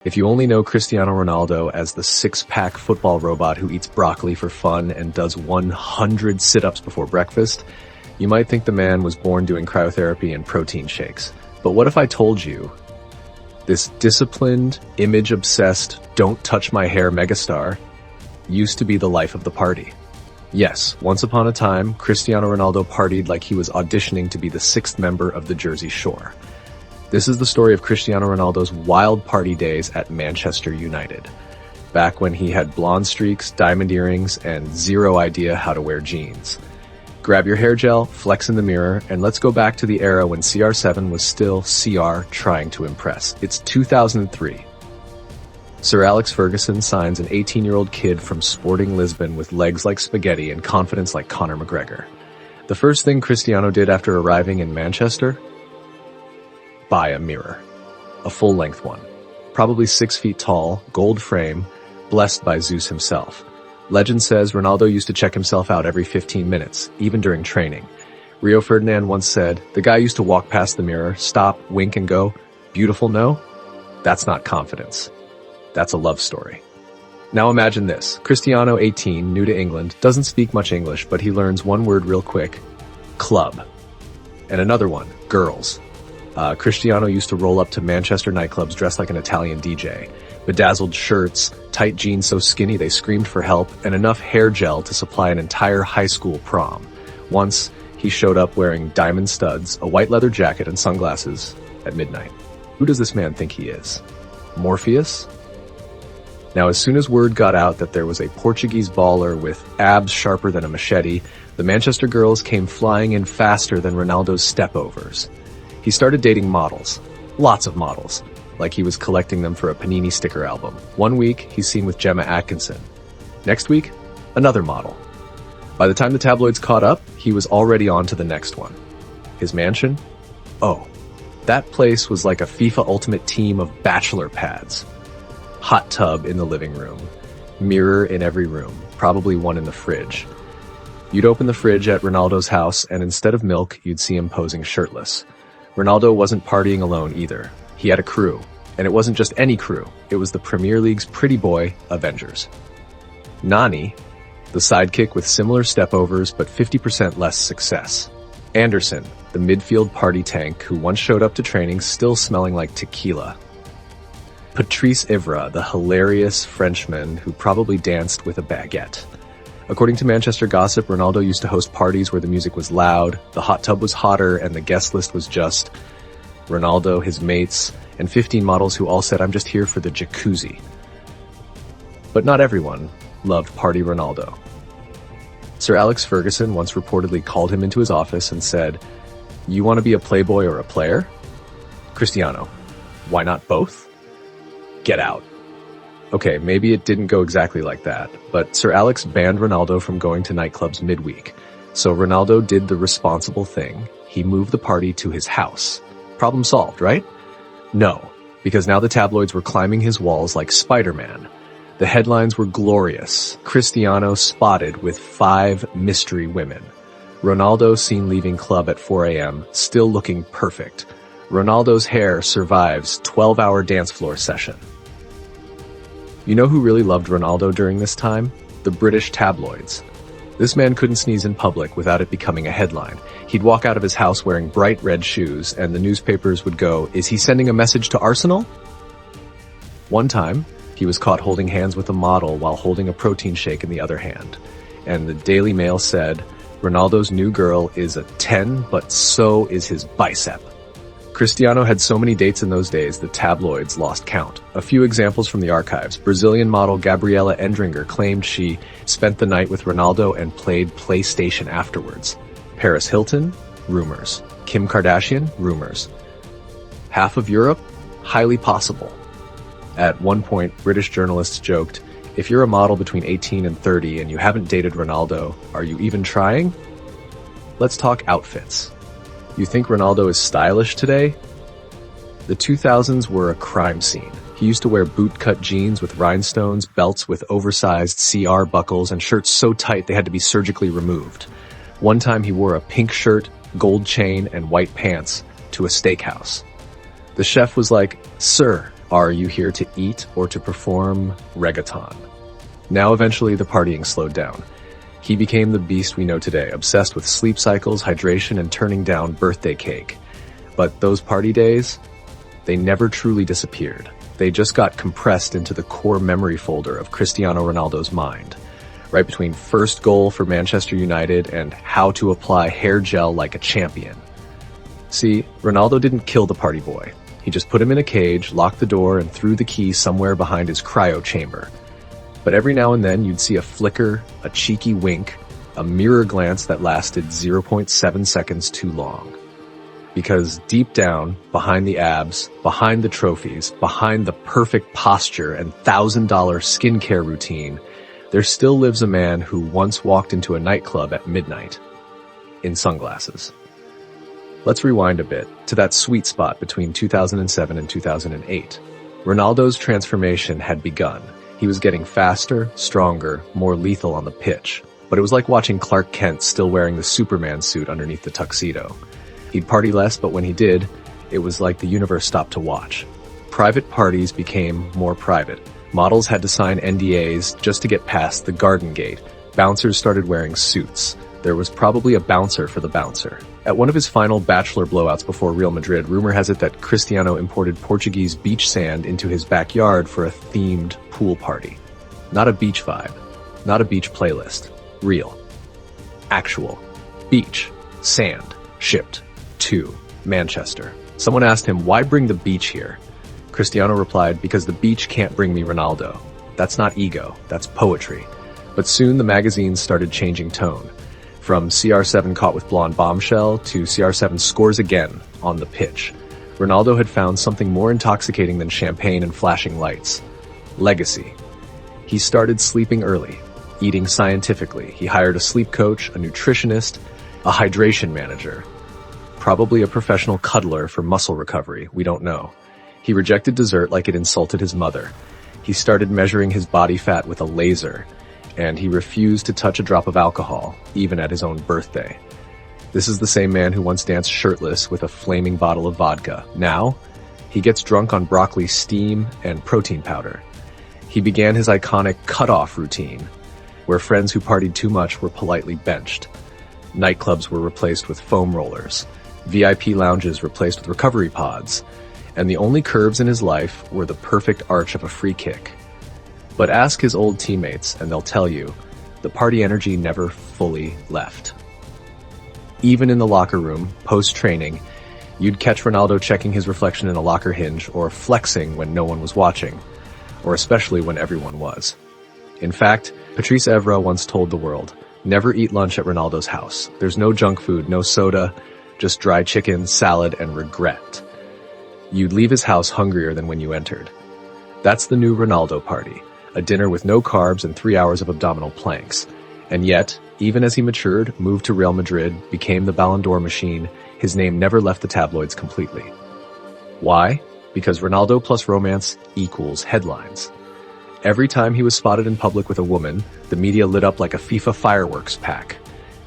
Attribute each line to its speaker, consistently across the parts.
Speaker 1: If you only know Cristiano Ronaldo as the six-pack football robot who eats broccoli for fun and does 100 sit-ups before breakfast, you might think the man was born doing cryotherapy and protein shakes. But what if I told you this disciplined, image-obsessed, don't-touch-my-hair megastar used to be the life of the party? Yes, once upon a time, Cristiano Ronaldo partied like he was auditioning to be the sixth member of the Jersey Shore. This is the story of Cristiano Ronaldo's wild party days at Manchester United, back when he had blonde streaks, diamond earrings, and zero idea how to wear jeans. Grab your hair gel, flex in the mirror, and let's go back to the era when CR7 was still CR trying to impress. It's 2003. Sir Alex Ferguson signs an 18-year-old kid from Sporting Lisbon with legs like spaghetti and confidence like Conor McGregor. The first thing Cristiano did after arriving in Manchester? Buy a mirror. A full-length one. Probably 6 feet tall, gold frame, blessed by Zeus himself. Legend says Ronaldo used to check himself out every 15 minutes, even during training. Rio Ferdinand once said, "The guy used to walk past the mirror, stop, wink and go, 'Beautiful, no?' That's not confidence. That's a love story." Now imagine this. Cristiano, 18, new to England, doesn't speak much English, but he learns one word real quick. Club. And another one. Girls. Cristiano used to roll up to Manchester nightclubs dressed like an Italian DJ. Bedazzled shirts, tight jeans so skinny they screamed for help, and enough hair gel to supply an entire high school prom. Once, he showed up wearing diamond studs, a white leather jacket, and sunglasses at midnight. Who does this man think he is? Morpheus? Now, as soon as word got out that there was a Portuguese baller with abs sharper than a machete, the Manchester girls came flying in faster than Ronaldo's stepovers. He started dating models. Lots of models. Like he was collecting them for a Panini sticker album. One week, he's seen with Gemma Atkinson. Next week, another model. By the time the tabloids caught up, he was already on to the next one. His mansion? Oh, that place was like a FIFA Ultimate Team of bachelor pads. Hot tub in the living room. Mirror in every room. Probably one in the fridge. You'd open the fridge at Ronaldo's house, and instead of milk, you'd see him posing shirtless. Ronaldo wasn't partying alone either. He had a crew. And it wasn't just any crew. It was the Premier League's pretty boy, Avengers. Nani, the sidekick with similar stepovers but 50% less success. Anderson, the midfield party tank who once showed up to training still smelling like tequila. Patrice Evra, the hilarious Frenchman who probably danced with a baguette. According to Manchester Gossip, Ronaldo used to host parties where the music was loud, the hot tub was hotter, and the guest list was just Ronaldo, his mates, and 15 models who all said, "I'm just here for the jacuzzi." But not everyone loved Party Ronaldo. Sir Alex Ferguson once reportedly called him into his office and said, "You want to be a playboy or a player? Cristiano, why not both? Get out." Okay, maybe it didn't go exactly like that, but Sir Alex banned Ronaldo from going to nightclubs midweek. So Ronaldo did the responsible thing. He moved the party to his house. Problem solved, right? No, because now the tabloids were climbing his walls like Spider-Man. The headlines were glorious. Cristiano spotted with 5 mystery women. Ronaldo seen leaving club at 4 a.m., still looking perfect. Ronaldo's hair survives 12-hour dance floor session. You know who really loved Ronaldo during this time? The British tabloids. This man couldn't sneeze in public without it becoming a headline. He'd walk out of his house wearing bright red shoes, and the newspapers would go, "Is he sending a message to Arsenal?" One time, he was caught holding hands with a model while holding a protein shake in the other hand. And the Daily Mail said, "Ronaldo's new girl is a 10, but so is his bicep." Cristiano had so many dates in those days, the tabloids lost count. A few examples from the archives. Brazilian model Gabriela Endringer claimed she spent the night with Ronaldo and played PlayStation afterwards. Paris Hilton? Rumors. Kim Kardashian? Rumors. Half of Europe? Highly possible. At one point, British journalists joked, "If you're a model between 18 and 30 and you haven't dated Ronaldo, are you even trying?" Let's talk outfits. You think Ronaldo is stylish today? The 2000s were a crime scene. He used to wear boot-cut jeans with rhinestones, belts with oversized CR buckles, and shirts so tight they had to be surgically removed. One time he wore a pink shirt, gold chain, and white pants to a steakhouse. The chef was like, "Sir, Are you here to eat or to perform reggaeton? Now eventually the partying slowed down. He became the beast we know today, obsessed with sleep cycles, hydration, and turning down birthday cake. But those party days, they never truly disappeared. They just got compressed into the core memory folder of Cristiano Ronaldo's mind, right between first goal for Manchester United and how to apply hair gel like a champion. See, Ronaldo didn't kill the party boy. He just put him in a cage, locked the door, and threw the key somewhere behind his cryo chamber. But every now and then you'd see a flicker, a cheeky wink, a mirror glance that lasted 0.7 seconds too long. Because deep down, behind the abs, behind the trophies, behind the perfect posture and $1,000 skincare routine, there still lives a man who once walked into a nightclub at midnight in sunglasses. Let's rewind a bit to that sweet spot between 2007 and 2008. Ronaldo's transformation had begun. He was getting faster, stronger, more lethal on the pitch. But it was like watching Clark Kent still wearing the Superman suit underneath the tuxedo. He'd party less, but when he did, it was like the universe stopped to watch. Private parties became more private. Models had to sign NDAs just to get past the garden gate. Bouncers started wearing suits. There was probably a bouncer for the bouncer. At one of his final bachelor blowouts before Real Madrid, rumor has it that Cristiano imported Portuguese beach sand into his backyard for a themed pool party. Not a beach vibe, not a beach playlist. Real. Actual. Beach. Sand. Shipped. To Manchester. Someone asked him, why bring the beach here? Cristiano replied, because the beach can't bring me Ronaldo. That's not ego, that's poetry. But soon the magazines started changing tone. From CR7 caught with blonde bombshell to CR7 scores again on the pitch. Ronaldo had found something more intoxicating than champagne and flashing lights. Legacy. He started sleeping early, eating scientifically. He hired a sleep coach, a nutritionist, a hydration manager. Probably a professional cuddler for muscle recovery, we don't know. He rejected dessert like it insulted his mother. He started measuring his body fat with a laser, and he refused to touch a drop of alcohol, even at his own birthday. This is the same man who once danced shirtless with a flaming bottle of vodka. Now, he gets drunk on broccoli steam and protein powder. He began his iconic cut-off routine, where friends who partied too much were politely benched. Nightclubs were replaced with foam rollers. VIP lounges replaced with recovery pods, and the only curves in his life were the perfect arch of a free kick. But ask his old teammates and they'll tell you, the party energy never fully left. Even in the locker room, post-training, you'd catch Ronaldo checking his reflection in a locker hinge or flexing when no one was watching, or especially when everyone was. In fact, Patrice Evra once told the world, never eat lunch at Ronaldo's house. There's no junk food, no soda, just dry chicken, salad, and regret. You'd leave his house hungrier than when you entered. That's the new Ronaldo party, a dinner with no carbs and 3 hours of abdominal planks. And yet, even as he matured, moved to Real Madrid, became the Ballon d'Or machine, his name never left the tabloids completely. Why? Because Ronaldo plus romance equals headlines. Every time he was spotted in public with a woman, the media lit up like a FIFA fireworks pack.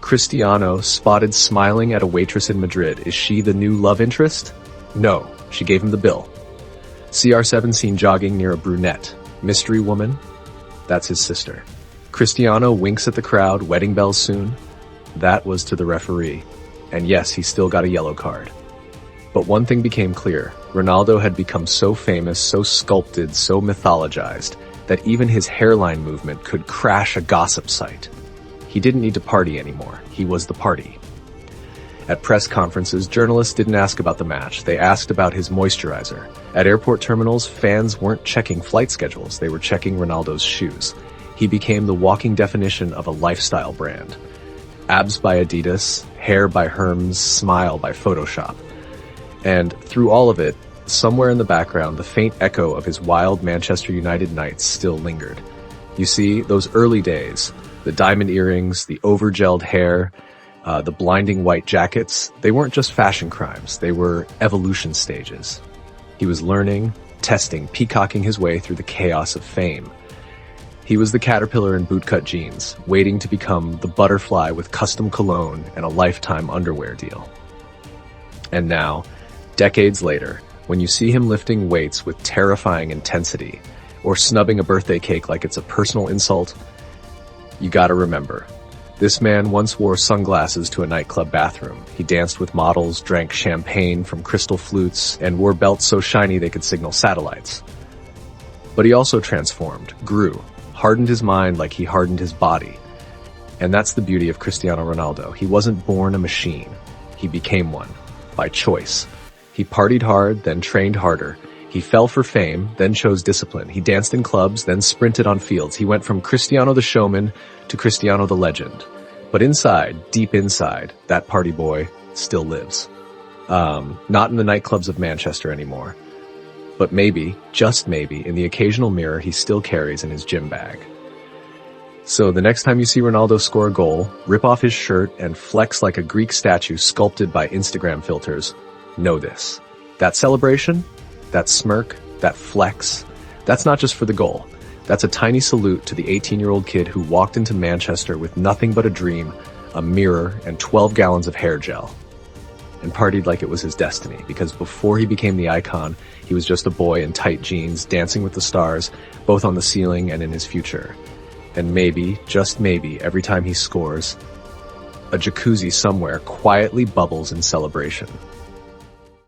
Speaker 1: Cristiano spotted smiling at a waitress in Madrid. Is she the new love interest? No, she gave him the bill. CR7 seen jogging near a brunette. Mystery woman? That's his sister. Cristiano winks at the crowd, wedding bells soon. That was to the referee. And yes, he still got a yellow card. But one thing became clear. Ronaldo had become so famous, so sculpted, so mythologized, that even his hairline movement could crash a gossip site. He didn't need to party anymore. He was the party. At press conferences, journalists didn't ask about the match. They asked about his moisturizer. At airport terminals, fans weren't checking flight schedules. They were checking Ronaldo's shoes. He became the walking definition of a lifestyle brand. Abs by Adidas, hair by Hermes, smile by Photoshop. And through all of it, somewhere in the background, the faint echo of his wild Manchester United nights still lingered. You see, those early days, the diamond earrings, the over-gelled hair, the blinding white jackets, they weren't just fashion crimes, they were evolution stages. He was learning, testing, peacocking his way through the chaos of fame. He was the caterpillar in bootcut jeans, waiting to become the butterfly with custom cologne and a lifetime underwear deal. And now, decades later, When you see him lifting weights with terrifying intensity, or snubbing a birthday cake like it's a personal insult, you gotta remember, this man once wore sunglasses to a nightclub bathroom. He danced with models, drank champagne from crystal flutes, and wore belts so shiny they could signal satellites. But he also transformed, grew, hardened his mind like he hardened his body. And that's the beauty of Cristiano Ronaldo. He wasn't born a machine. He became one, by choice. He partied hard, then trained harder. He fell for fame, then chose discipline. He danced in clubs, then sprinted on fields. He went from Cristiano the Showman to Cristiano the Legend. But inside, deep inside, that party boy still lives. Not in the nightclubs of Manchester anymore. But maybe, just maybe, in the occasional mirror he still carries in his gym bag. So the next time you see Ronaldo score a goal, rip off his shirt and flex like a Greek statue sculpted by Instagram filters, know this. That celebration, that smirk, that flex, that's not just for the goal. That's a tiny salute to the 18-year-old kid who walked into Manchester with nothing but a dream, a mirror, and 12 gallons of hair gel. And partied like it was his destiny, because before he became the icon, he was just a boy in tight jeans, dancing with the stars, both on the ceiling and in his future. And maybe, just maybe, every time he scores, a jacuzzi somewhere quietly bubbles in celebration.